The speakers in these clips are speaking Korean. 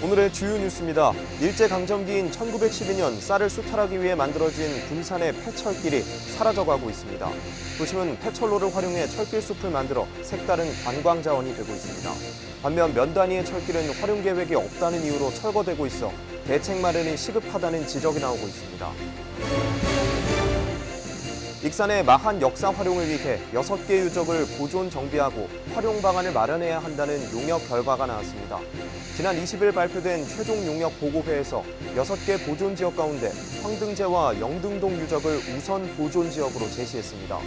오늘의 주요 뉴스입니다. 일제강점기인 1912년 쌀을 수탈하기 위해 만들어진 군산의 폐철길이 사라져가고 있습니다. 도심은 폐철로를 활용해 철길숲을 만들어 색다른 관광 자원이 되고 있습니다. 반면 면 단위의 철길은 활용 계획이 없다는 이유로 철거되고 있어 대책 마련이 시급하다는 지적이 나오고 있습니다. 익산의 마한 역사 활용을 위해 6개 유적을 보존 정비하고 활용 방안을 마련해야 한다는 용역 결과가 나왔습니다. 지난 20일 발표된 최종 용역 보고회에서 6개 보존 지역 가운데 황등제와 영등동 유적을 우선 보존 지역으로 제시했습니다.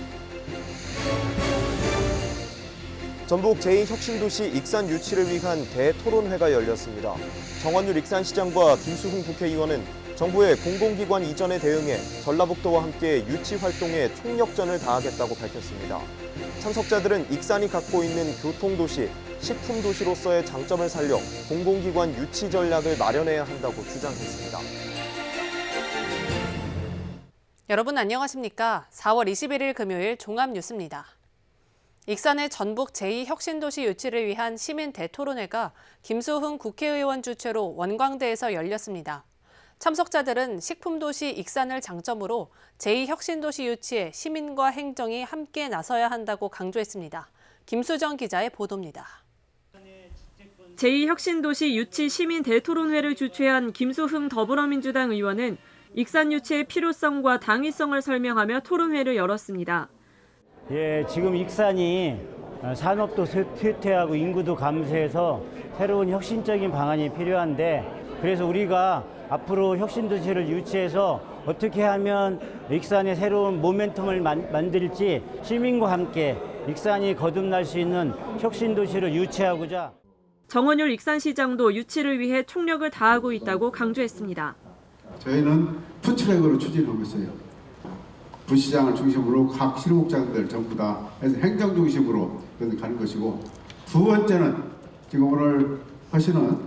전북 제2혁신도시 익산 유치를 위한 대토론회가 열렸습니다. 정원율 익산시장과 김수훈 국회의원은 정부의 공공기관 이전에 대응해 전라북도와 함께 유치 활동에 총력전을 다하겠다고 밝혔습니다. 참석자들은 익산이 갖고 있는 교통도시, 식품도시로서의 장점을 살려 공공기관 유치 전략을 마련해야 한다고 주장했습니다. 여러분 안녕하십니까? 4월 21일 금요일 종합뉴스입니다. 익산의 전북 제2혁신도시 유치를 위한 시민 대토론회가 김수훈 국회의원 주최로 원광대에서 열렸습니다. 참석자들은 식품도시 익산을 장점으로 제2혁신도시 유치에 시민과 행정이 함께 나서야 한다고 강조했습니다. 김수정 기자의 보도입니다. 제2혁신도시 유치 시민 대토론회를 주최한 김수흥 더불어민주당 의원은 익산 유치의 필요성과 당위성을 설명하며 토론회를 열었습니다. 지금 익산이 산업도 쇠퇴하고 인구도 감소해서 새로운 혁신적인 방안이 필요한데 그래서 우리가 앞으로 혁신도시를 유치해서 어떻게 하면 익산의 새로운 모멘텀을 만들지 시민과 함께 익산이 거듭날 수 있는 혁신도시를 유치하고자. 정원율 익산시장도 유치를 위해 총력을 다하고 있다고 강조했습니다. 저희는 푸트랙으로 추진하고 있어요. 부시장을 중심으로 각 실무국장들 전부 다 해서 행정 중심으로 가는 것이고, 두 번째는 지금 오늘 하시는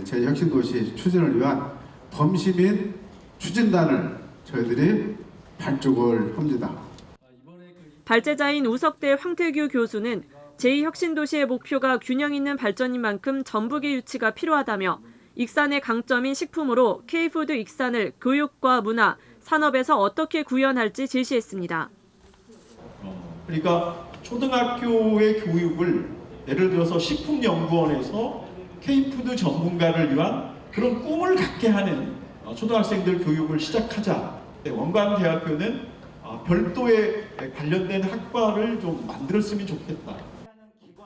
제2혁신도시 추진을 위한 범시민 추진단을 저희들이 발족을 합니다. 발제자인 우석대 황태규 교수는 제2혁신도시의 목표가 균형 있는 발전인 만큼 전북의 유치가 필요하다며 익산의 강점인 식품으로 K푸드 익산을 교육과 문화, 산업에서 어떻게 구현할지 제시했습니다. 그러니까 초등학교의 교육을 예를 들어서 식품연구원에서 K푸드 전문가를 위한 그런 꿈을 갖게 하는 초등학생들 교육을 시작하자. 원광대학교는 별도의 관련된 학과를 좀 만들었으면 좋겠다.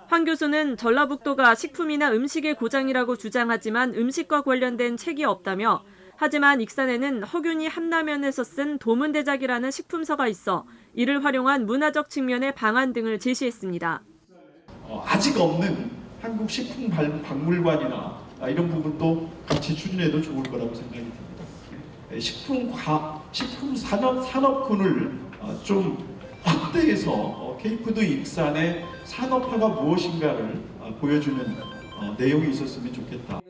황 교수는 전라북도가 식품이나 음식의 고장이라고 주장하지만 음식과 관련된 책이 없다며, 하지만 익산에는 허균이 한라면에서 쓴 도문대작이라는 식품서가 있어 이를 활용한 문화적 측면의 방안 등을 제시했습니다. 아직 없는 한국 식품박물관이나 이런 부분도 같이 추진해도 좋을 거라고 생각이 듭니다. 식품 산업군을 좀 확대해서 K푸드 익산의 산업화가 무엇인가를 보여주는 내용이 있었으면 좋겠다.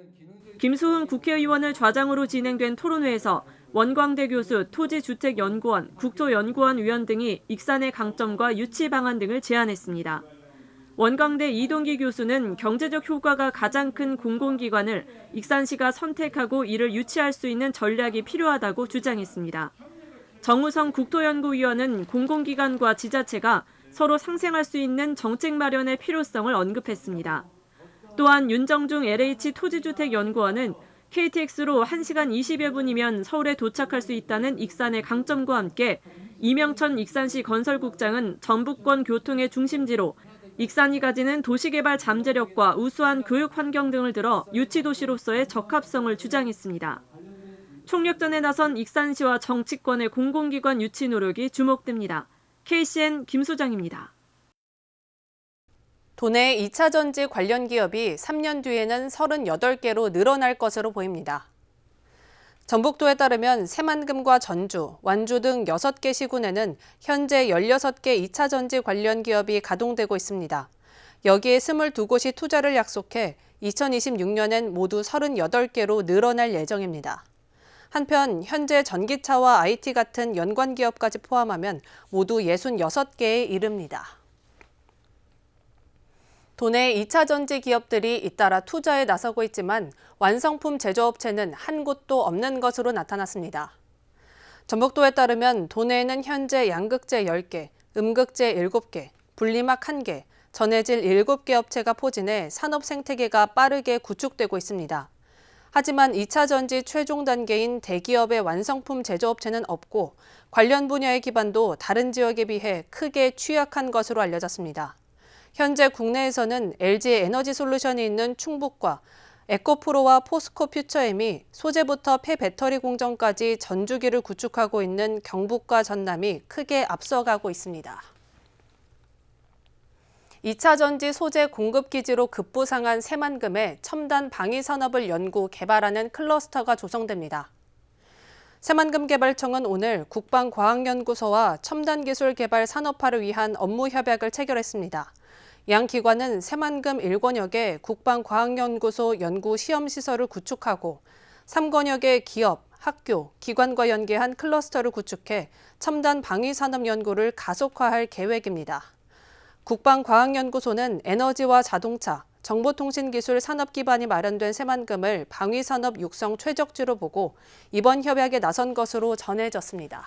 김수훈 국회의원을 좌장으로 진행된 토론회에서 원광대 교수, 토지주택연구원, 국토연구원 위원 등이 익산의 강점과 유치 방안 등을 제안했습니다. 원광대 이동기 교수는 경제적 효과가 가장 큰 공공기관을 익산시가 선택하고 이를 유치할 수 있는 전략이 필요하다고 주장했습니다. 정우성 국토연구위원은 공공기관과 지자체가 서로 상생할 수 있는 정책 마련의 필요성을 언급했습니다. 또한 윤정중 LH 토지주택연구원은 KTX로 1시간 20여 분이면 서울에 도착할 수 있다는 익산의 강점과 함께 이명천 익산시 건설국장은 전북권 교통의 중심지로 익산이 가지는 도시개발 잠재력과 우수한 교육 환경 등을 들어 유치도시로서의 적합성을 주장했습니다. 총력전에 나선 익산시와 정치권의 공공기관 유치 노력이 주목됩니다. KCN 김수정입니다. 도내 2차 전지 관련 기업이 3년 뒤에는 38개로 늘어날 것으로 보입니다. 전북도에 따르면 새만금과 전주, 완주 등 6개 시군에는 현재 16개 2차 전지 관련 기업이 가동되고 있습니다. 여기에 22곳이 투자를 약속해 2026년엔 모두 38개로 늘어날 예정입니다. 한편 현재 전기차와 IT 같은 연관 기업까지 포함하면 모두 66개에 이릅니다. 도내 2차 전지 기업들이 잇따라 투자에 나서고 있지만 완성품 제조업체는 한 곳도 없는 것으로 나타났습니다. 전북도에 따르면 도내에는 현재 양극재 10개, 음극재 7개, 분리막 1개, 전해질 7개 업체가 포진해 산업 생태계가 빠르게 구축되고 있습니다. 하지만 2차 전지 최종 단계인 대기업의 완성품 제조업체는 없고 관련 분야의 기반도 다른 지역에 비해 크게 취약한 것으로 알려졌습니다. 현재 국내에서는 LG 에너지솔루션이 있는 충북과 에코프로와 포스코 퓨처엠이 소재부터 폐배터리 공정까지 전주기를 구축하고 있는 경북과 전남이 크게 앞서가고 있습니다. 2차 전지 소재 공급 기지로 급부상한 새만금에 첨단 방위 산업을 연구 개발하는 클러스터가 조성됩니다. 새만금 개발청은 오늘 국방과학연구소와 첨단기술 개발 산업화를 위한 업무 협약을 체결했습니다. 양 기관은 새만금 1권역에 국방과학연구소 연구 시험시설을 구축하고 3권역의 기업, 학교, 기관과 연계한 클러스터를 구축해 첨단 방위산업 연구를 가속화할 계획입니다. 국방과학연구소는 에너지와 자동차, 정보통신기술 산업 기반이 마련된 새만금을 방위산업 육성 최적지로 보고 이번 협약에 나선 것으로 전해졌습니다.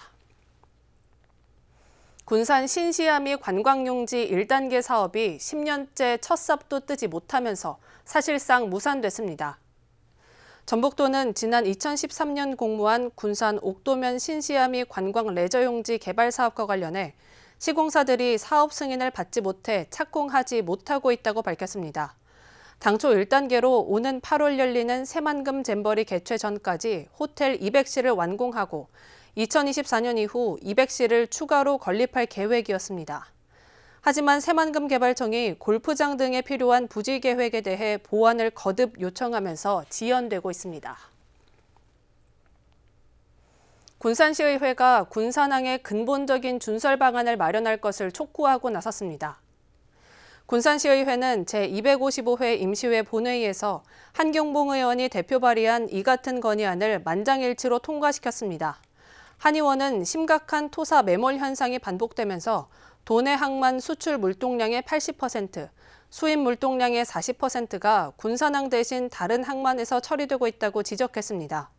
군산 신시아미 관광용지 1단계 사업이 10년째 첫 삽도 뜨지 못하면서 사실상 무산됐습니다. 전북도는 지난 2013년 공모한 군산 옥도면 신시아미 관광 레저용지 개발 사업과 관련해 시공사들이 사업 승인을 받지 못해 착공하지 못하고 있다고 밝혔습니다. 당초 1단계로 오는 8월 열리는 새만금 잼버리 개최 전까지 호텔 200시를 완공하고 2024년 이후 200시를 추가로 건립할 계획이었습니다. 하지만 새만금 개발청이 골프장 등에 필요한 부지 계획에 대해 보완을 거듭 요청하면서 지연되고 있습니다. 군산시의회가 군산항의 근본적인 준설 방안을 마련할 것을 촉구하고 나섰습니다. 군산시의회는 제255회 임시회 본회의에서 한경봉 의원이 대표 발의한 이 같은 건의안을 만장일치로 통과시켰습니다. 한 의원은 심각한 토사 매몰 현상이 반복되면서 도내 항만 수출 물동량의 80%, 수입 물동량의 40%가 군산항 대신 다른 항만에서 처리되고 있다고 지적했습니다.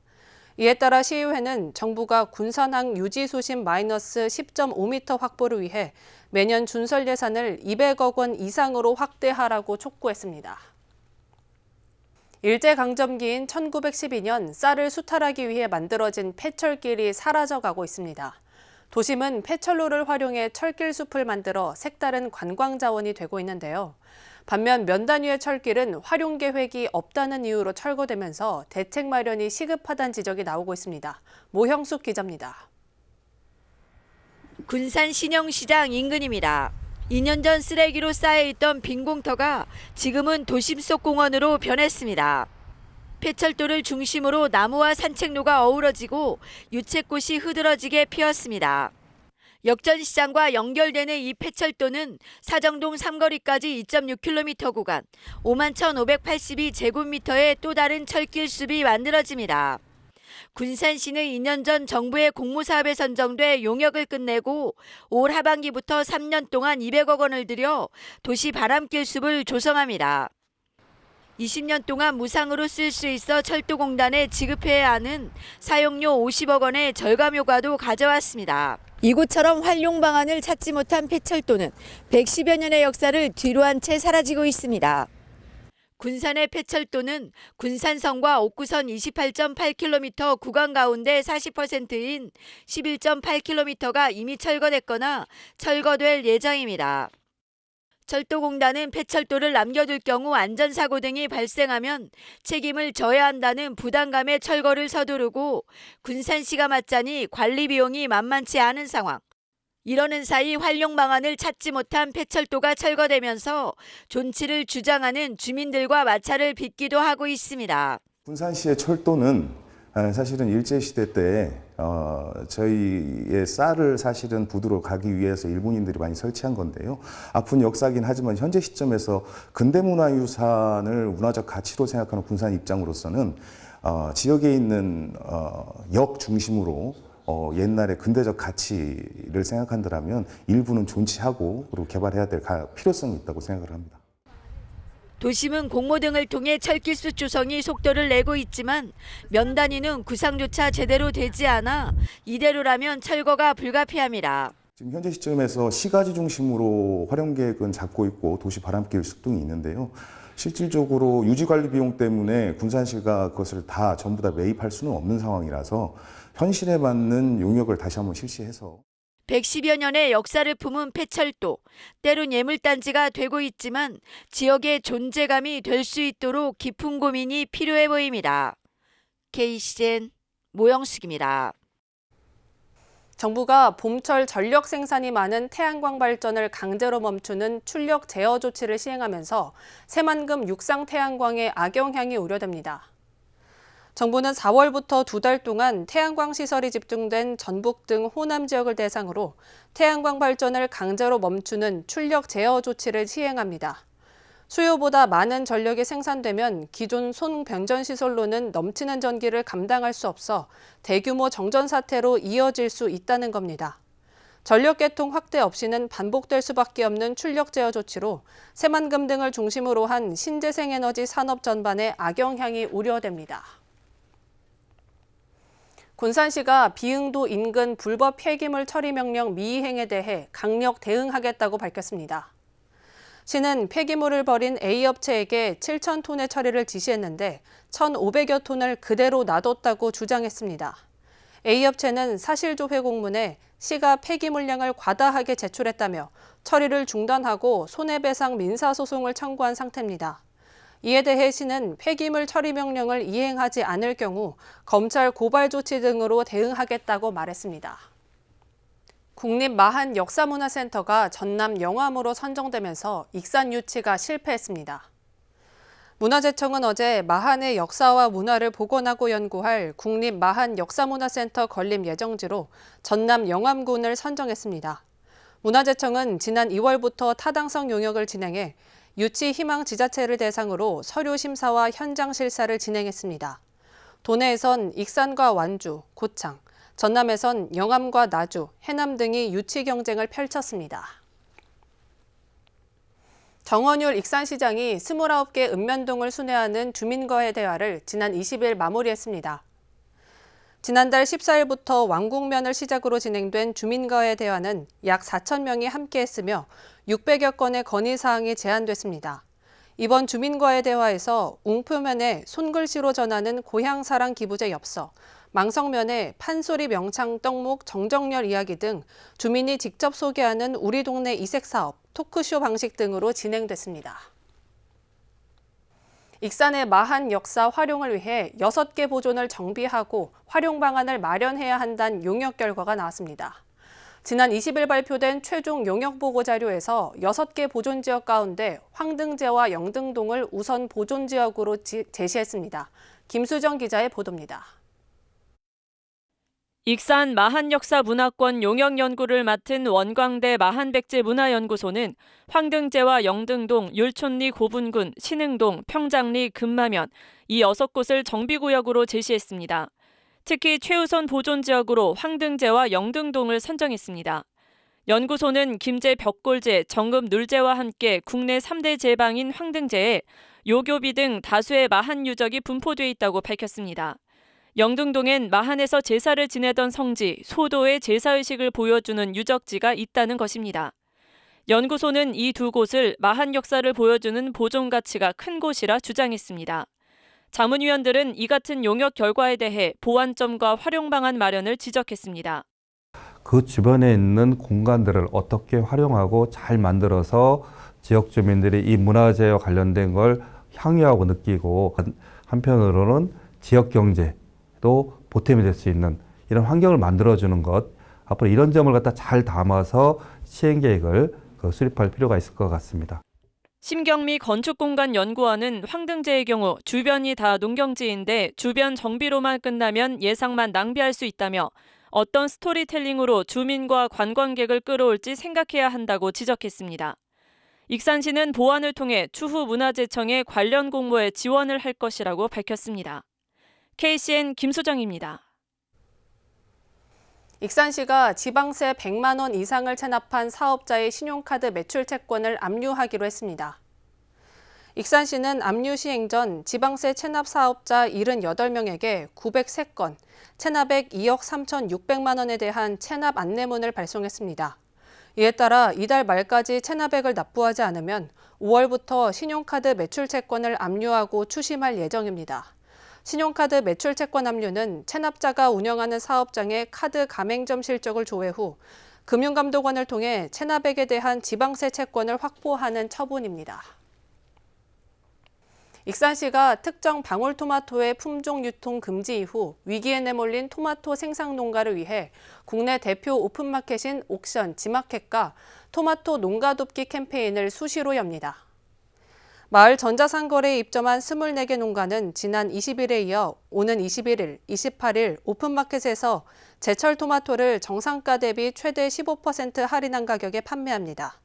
이에 따라 시의회는 정부가 군산항 유지 수심 마이너스 10.5m 확보를 위해 매년 준설 예산을 200억 원 이상으로 확대하라고 촉구했습니다. 일제강점기인 1912년 쌀을 수탈하기 위해 만들어진 폐철길이 사라져가고 있습니다. 도심은 폐철로를 활용해 철길숲을 만들어 색다른 관광자원이 되고 있는데요. 반면 면단위의 철길은 활용 계획이 없다는 이유로 철거되면서 대책 마련이 시급하다는 지적이 나오고 있습니다. 모형숙 기자입니다. 군산 신영시장 인근입니다. 2년 전 쓰레기로 쌓여있던 빈 공터가 지금은 도심 속 공원으로 변했습니다. 폐철도를 중심으로 나무와 산책로가 어우러지고 유채꽃이 흐드러지게 피었습니다. 역전시장과 연결되는 이 폐철도는 사정동 삼거리까지 2.6km 구간, 51,582제곱미터의 또 다른 철길숲이 만들어집니다. 군산시는 2년 전 정부의 공모사업에 선정돼 용역을 끝내고 올 하반기부터 3년 동안 200억 원을 들여 도시 바람길숲을 조성합니다. 20년 동안 무상으로 쓸 수 있어 철도공단에 지급해야 하는 사용료 50억 원의 절감 효과도 가져왔습니다. 이곳처럼 활용 방안을 찾지 못한 폐철도는 110여 년의 역사를 뒤로한 채 사라지고 있습니다. 군산의 폐철도는 군산선과 옥구선 28.8km 구간 가운데 40%인 11.8km가 이미 철거됐거나 철거될 예정입니다. 철도공단은 폐철도를 남겨둘 경우 안전사고 등이 발생하면 책임을 져야 한다는 부담감에 철거를 서두르고 군산시가 맞자니 관리 비용이 만만치 않은 상황. 이러는 사이 활용 방안을 찾지 못한 폐철도가 철거되면서 존치를 주장하는 주민들과 마찰을 빚기도 하고 있습니다. 군산시의 철도는 사실은 일제시대 때 저희의 쌀을 사실은 부두로 가기 위해서 일본인들이 많이 설치한 건데요. 아픈 역사긴 하지만 현재 시점에서 근대문화유산을 문화적 가치로 생각하는 군산 입장으로서는 지역에 있는 역 중심으로 옛날의 근대적 가치를 생각한다면 일부는 존치하고 그리고 개발해야 될 필요성이 있다고 생각을 합니다. 도심은 공모 등을 통해 철길수 조성이 속도를 내고 있지만 면 단위는 구상조차 제대로 되지 않아 이대로라면 철거가 불가피합니다. 지금 현재 시점에서 시가지 중심으로 활용 계획은 잡고 있고 도시 바람길 습등이 있는데요. 실질적으로 유지관리 비용 때문에 군산시가 그것을 다 전부 다 매입할 수는 없는 상황이라서 현실에 맞는 용역을 다시 한번 실시해서 110여 년의 역사를 품은 폐철도, 때론 예물단지가 되고 있지만 지역의 존재감이 될 수 있도록 깊은 고민이 필요해 보입니다. KCN 모영숙입니다. 정부가 봄철 전력 생산이 많은 태양광 발전을 강제로 멈추는 출력 제어 조치를 시행하면서 새만금 육상 태양광의 악영향이 우려됩니다. 정부는 4월부터 2달 동안 태양광 시설이 집중된 전북 등 호남 지역을 대상으로 태양광 발전을 강제로 멈추는 출력 제어 조치를 시행합니다. 수요보다 많은 전력이 생산되면 기존 손변전 시설로는 넘치는 전기를 감당할 수 없어 대규모 정전 사태로 이어질 수 있다는 겁니다. 전력 개통 확대 없이는 반복될 수밖에 없는 출력 제어 조치로 새만금 등을 중심으로 한 신재생에너지 산업 전반에 악영향이 우려됩니다. 군산시가 비응도 인근 불법 폐기물 처리 명령 미이행에 대해 강력 대응하겠다고 밝혔습니다. 시는 폐기물을 버린 A업체에게 7,000톤의 처리를 지시했는데 1,500여 톤을 그대로 놔뒀다고 주장했습니다. A업체는 사실조회 공문에 시가 폐기물량을 과다하게 제출했다며 처리를 중단하고 손해배상 민사소송을 청구한 상태입니다. 이에 대해 시는 폐기물 처리 명령을 이행하지 않을 경우 검찰 고발 조치 등으로 대응하겠다고 말했습니다. 국립마한역사문화센터가 전남 영암으로 선정되면서 익산 유치가 실패했습니다. 문화재청은 어제 마한의 역사와 문화를 복원하고 연구할 국립마한역사문화센터 건립 예정지로 전남 영암군을 선정했습니다. 문화재청은 지난 2월부터 타당성 용역을 진행해 유치 희망 지자체를 대상으로 서류 심사와 현장 실사를 진행했습니다. 도내에선 익산과 완주, 고창, 전남에선 영암과 나주, 해남 등이 유치 경쟁을 펼쳤습니다. 정원율 익산시장이 29개 읍면동을 순회하는 주민과의 대화를 지난 20일 마무리했습니다. 지난달 14일부터 왕국면을 시작으로 진행된 주민과의 대화는 약 4,000명이 함께했으며 600여 건의 건의사항이 제안됐습니다. 이번 주민과의 대화에서 웅표면에 손글씨로 전하는 고향사랑 기부제 엽서, 망성면에 판소리 명창 떡목 정정열 이야기 등 주민이 직접 소개하는 우리 동네 이색사업, 토크쇼 방식 등으로 진행됐습니다. 익산의 마한 역사 활용을 위해 6개 보존을 정비하고 활용 방안을 마련해야 한다는 용역 결과가 나왔습니다. 지난 20일 발표된 최종 용역 보고 자료에서 6개 보존 지역 가운데 황등제와 영등동을 우선 보존 지역으로 제시했습니다. 김수정 기자의 보도입니다. 익산 마한역사문화권 용역 연구를 맡은 원광대 마한백제문화연구소는 황등제와 영등동, 율촌리 고분군, 신흥동, 평장리, 금마면 이 6곳을 정비구역으로 제시했습니다. 특히 최우선 보존 지역으로 황등제와 영등동을 선정했습니다. 연구소는 김제 벽골제, 정읍 눌제와 함께 국내 3대 제방인 황등제에 요교비 등 다수의 마한 유적이 분포돼 있다고 밝혔습니다. 영등동엔 마한에서 제사를 지내던 성지, 소도의 제사의식을 보여주는 유적지가 있다는 것입니다. 연구소는 이 두 곳을 마한 역사를 보여주는 보존 가치가 큰 곳이라 주장했습니다. 자문위원들은 이 같은 용역 결과에 대해 보완점과 활용 방안 마련을 지적했습니다. 그 주변에 있는 공간들을 어떻게 활용하고 잘 만들어서 지역 주민들이 이 문화재와 관련된 걸 향유하고 느끼고 한편으로는 지역 경제도 보탬이 될 수 있는 이런 환경을 만들어주는 것, 앞으로 이런 점을 갖다 잘 담아서 시행 계획을 수립할 필요가 있을 것 같습니다. 심경미 건축공간연구원은 황등제의 경우 주변이 다 농경지인데 주변 정비로만 끝나면 예상만 낭비할 수 있다며 어떤 스토리텔링으로 주민과 관광객을 끌어올지 생각해야 한다고 지적했습니다. 익산시는 보완을 통해 추후 문화재청에 관련 공모에 지원을 할 것이라고 밝혔습니다. KCN 김수정입니다. 익산시가 지방세 100만 원 이상을 체납한 사업자의 신용카드 매출 채권을 압류하기로 했습니다. 익산시는 압류 시행 전 지방세 체납 사업자 78명에게 903건, 체납액 2억 3,600만 원에 대한 체납 안내문을 발송했습니다. 이에 따라 이달 말까지 체납액을 납부하지 않으면 5월부터 신용카드 매출채권을 압류하고 추심할 예정입니다. 신용카드 매출채권 압류는 체납자가 운영하는 사업장의 카드 가맹점 실적을 조회 후 금융감독원을 통해 체납액에 대한 지방세 채권을 확보하는 처분입니다. 익산시가 특정 방울토마토의 품종 유통 금지 이후 위기에 내몰린 토마토 생산 농가를 위해 국내 대표 오픈마켓인 옥션 지마켓과 토마토 농가 돕기 캠페인을 수시로 엽니다. 마을 전자상거래에 입점한 24개 농가는 지난 20일에 이어 오는 21일, 28일 오픈마켓에서 제철 토마토를 정상가 대비 최대 15% 할인한 가격에 판매합니다.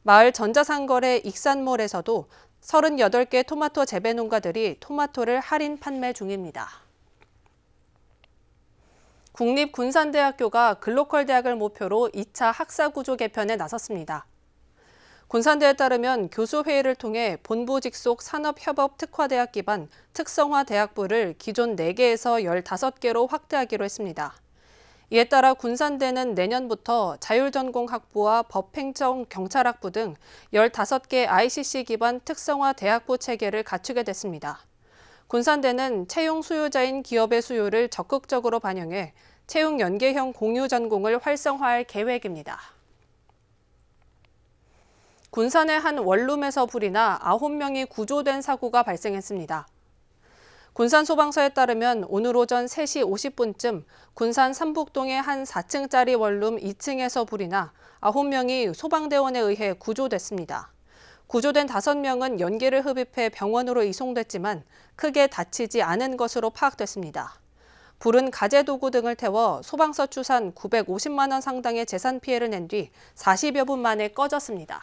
마을 전자상거래 익산몰에서도 38개 토마토 재배 농가들이 토마토를 할인 판매 중입니다. 국립군산대학교가 글로컬 대학을 모표로 2차 학사구조 개편에 나섰습니다. 군산대에 따르면 교수회의를 통해 본부 직속 산업협업특화대학 기반 특성화대학부를 기존 4개에서 15개로 확대하기로 했습니다. 이에 따라 군산대는 내년부터 자율전공학부와 법행정경찰학부 등 15개 ICC 기반 특성화 대학부 체계를 갖추게 됐습니다. 군산대는 채용 수요자인 기업의 수요를 적극적으로 반영해 채용 연계형 공유 전공을 활성화할 계획입니다. 군산의 한 원룸에서 불이 나 9명이 구조된 사고가 발생했습니다. 군산 소방서에 따르면 오늘 오전 3시 50분쯤 군산 삼북동의 한 4층짜리 원룸 2층에서 불이 나 9명이 소방대원에 의해 구조됐습니다. 구조된 5명은 연기를 흡입해 병원으로 이송됐지만 크게 다치지 않은 것으로 파악됐습니다. 불은 가재도구 등을 태워 소방서 추산 950만 원 상당의 재산 피해를 낸 뒤 40여 분 만에 꺼졌습니다.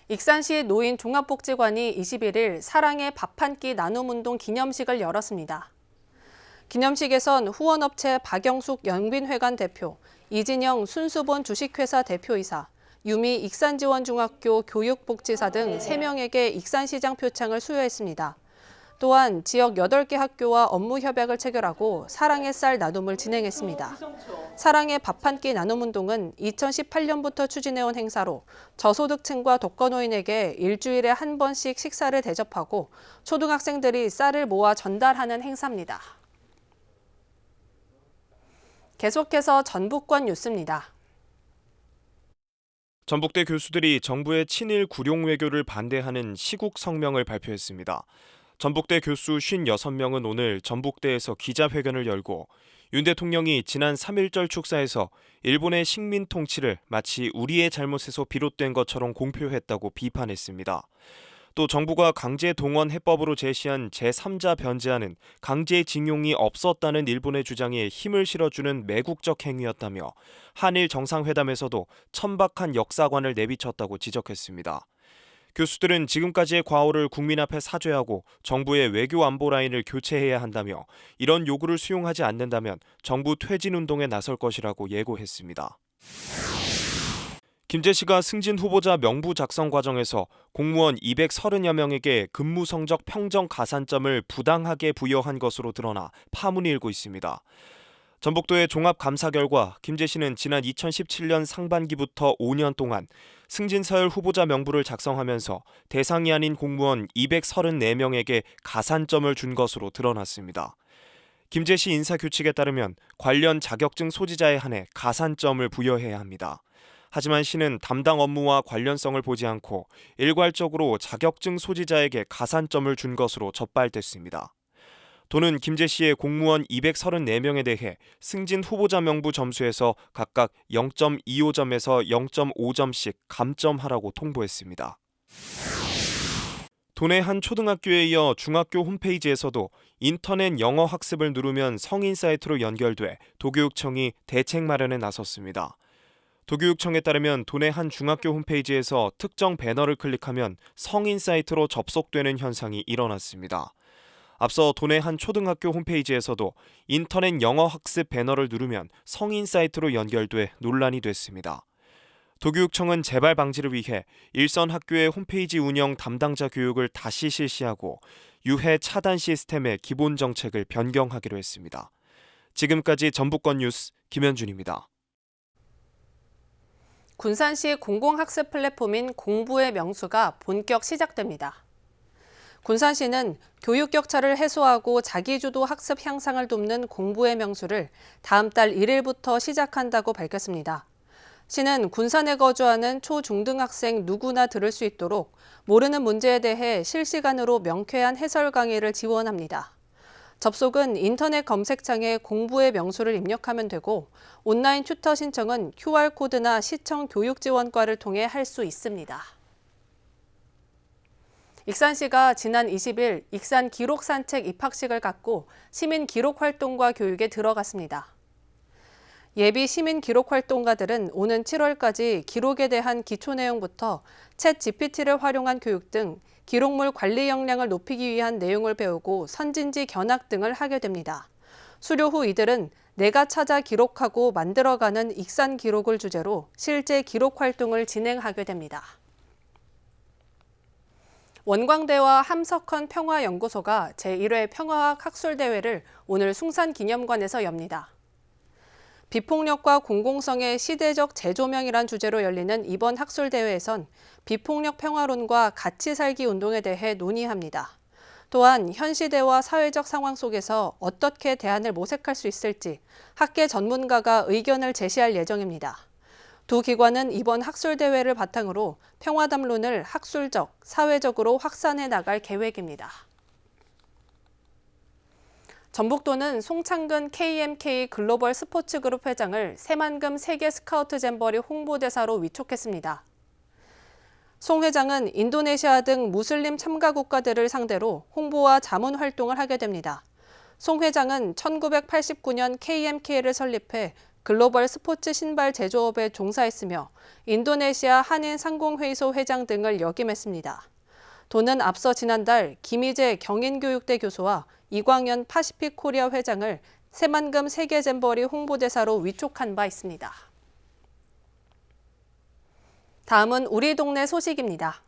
익산시 노인종합복지관이 21일 사랑의 밥 한 끼 나눔 운동 기념식을 열었습니다. 기념식에선 후원업체 박영숙 영빈회관 대표, 이진영 순수본 주식회사 대표이사, 유미 익산지원중학교 교육복지사 등 3명에게 익산시장 표창을 수여했습니다. 또한 지역 8개 학교와 업무 협약을 체결하고 사랑의 쌀 나눔을 진행했습니다. 사랑의 밥 한 끼 나눔 운동은 2018년부터 추진해온 행사로 저소득층과 독거노인에게 일주일에 한 번씩 식사를 대접하고 초등학생들이 쌀을 모아 전달하는 행사입니다. 계속해서 전북권 뉴스입니다. 전북대 교수들이 정부의 친일 구룡 외교를 반대하는 시국 성명을 발표했습니다. 전북대 교수 56명은 오늘 전북대에서 기자회견을 열고 윤 대통령이 지난 3.1절 축사에서 일본의 식민 통치를 마치 우리의 잘못에서 비롯된 것처럼 공표했다고 비판했습니다. 또 정부가 강제동원 해법으로 제시한 제3자 변제안은 강제징용이 없었다는 일본의 주장에 힘을 실어주는 매국적 행위였다며 한일 정상회담에서도 천박한 역사관을 내비쳤다고 지적했습니다. 교수들은 지금까지의 과오를 국민 앞에 사죄하고 정부의 외교 안보 라인을 교체해야 한다며 이런 요구를 수용하지 않는다면 정부 퇴진운동에 나설 것이라고 예고했습니다. 김제시가 승진 후보자 명부 작성 과정에서 공무원 230여 명에게 근무 성적 평정 가산점을 부당하게 부여한 것으로 드러나 파문이 일고 있습니다. 전북도의 종합감사 결과 김제시는 지난 2017년 상반기부터 5년 동안 승진서열 후보자 명부를 작성하면서 대상이 아닌 공무원 234명에게 가산점을 준 것으로 드러났습니다. 김제시 인사규칙에 따르면 관련 자격증 소지자에 한해 가산점을 부여해야 합니다. 하지만 시는 담당 업무와 관련성을 보지 않고 일괄적으로 자격증 소지자에게 가산점을 준 것으로 적발됐습니다. 도는 김제시의 공무원 234명에 대해 승진 후보자 명부 점수에서 각각 0.25점에서 0.5점씩 감점하라고 통보했습니다. 도내 한 초등학교에 이어 중학교 홈페이지에서도 인터넷 영어 학습을 누르면 성인 사이트로 연결돼 도교육청이 대책 마련에 나섰습니다. 도교육청에 따르면 도내 한 중학교 홈페이지에서 특정 배너를 클릭하면 성인 사이트로 접속되는 현상이 일어났습니다. 앞서 도내 한 초등학교 홈페이지에서도 인터넷 영어 학습 배너를 누르면 성인 사이트로 연결돼 논란이 됐습니다. 도교육청은 재발 방지를 위해 일선 학교의 홈페이지 운영 담당자 교육을 다시 실시하고 유해 차단 시스템의 기본 정책을 변경하기로 했습니다. 지금까지 전북권 뉴스 김현준입니다. 군산시 공공학습 플랫폼인 공부의 명수가 본격 시작됩니다. 군산시는 교육 격차를 해소하고 자기주도 학습 향상을 돕는 공부의 명수를 다음 달 1일부터 시작한다고 밝혔습니다. 시는 군산에 거주하는 초, 중등 학생 누구나 들을 수 있도록 모르는 문제에 대해 실시간으로 명쾌한 해설 강의를 지원합니다. 접속은 인터넷 검색창에 공부의 명수를 입력하면 되고 온라인 튜터 신청은 QR코드나 시청 교육지원과를 통해 할 수 있습니다. 익산시가 지난 20일 익산 기록산책 입학식을 갖고 시민 기록 활동과 교육에 들어갔습니다. 예비 시민 기록 활동가들은 오는 7월까지 기록에 대한 기초 내용부터 챗 GPT를 활용한 교육 등 기록물 관리 역량을 높이기 위한 내용을 배우고 선진지 견학 등을 하게 됩니다. 수료 후 이들은 내가 찾아 기록하고 만들어가는 익산 기록을 주제로 실제 기록 활동을 진행하게 됩니다. 원광대와 함석헌 평화연구소가 제1회 평화학 학술대회를 오늘 숭산기념관에서 엽니다. 비폭력과 공공성의 시대적 재조명이란 주제로 열리는 이번 학술대회에선 비폭력 평화론과 같이 살기 운동에 대해 논의합니다. 또한 현 시대와 사회적 상황 속에서 어떻게 대안을 모색할 수 있을지 학계 전문가가 의견을 제시할 예정입니다. 두 기관은 이번 학술대회를 바탕으로 평화담론을 학술적, 사회적으로 확산해 나갈 계획입니다. 전북도는 송창근 KMK 글로벌 스포츠그룹 회장을 새만금 세계 스카우트 잼버리 홍보대사로 위촉했습니다. 송 회장은 인도네시아 등 무슬림 참가 국가들을 상대로 홍보와 자문 활동을 하게 됩니다. 송 회장은 1989년 KMK를 설립해 글로벌 스포츠 신발 제조업에 종사했으며 인도네시아 한인 상공회의소 회장 등을 역임했습니다. 도는 앞서 지난달 김희재 경인교육대 교수와 이광현 파시픽 코리아 회장을 새만금 세계 잼버리 홍보대사로 위촉한 바 있습니다. 다음은 우리 동네 소식입니다.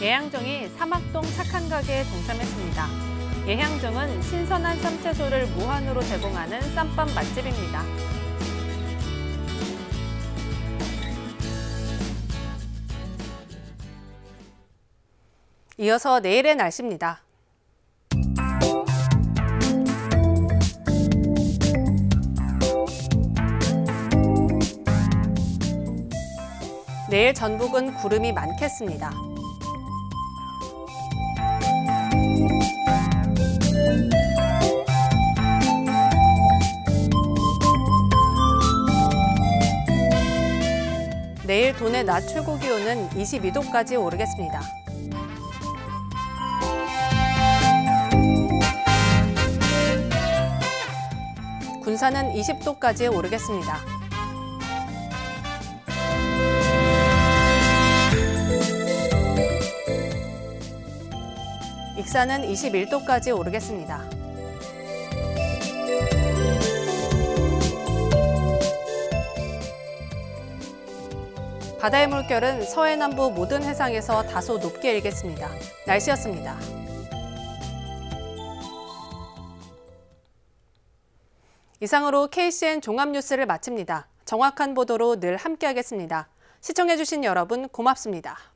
예향정이 사막동 착한 가게에 동참했습니다. 예향정은 신선한 쌈채소를 무한으로 제공하는 쌈밥 맛집입니다. 이어서 내일의 날씨입니다. 내일 전북은 구름이 많겠습니다. 내일 도내 낮 최고 기온은 22도까지 오르겠습니다. 군산은 20도까지 오르겠습니다. 익산은 21도까지 오르겠습니다. 바다의 물결은 서해남부 모든 해상에서 다소 높게 일겠습니다. 날씨였습니다. 이상으로 KCN 종합뉴스를 마칩니다. 정확한 보도로 늘 함께하겠습니다. 시청해주신 여러분 고맙습니다.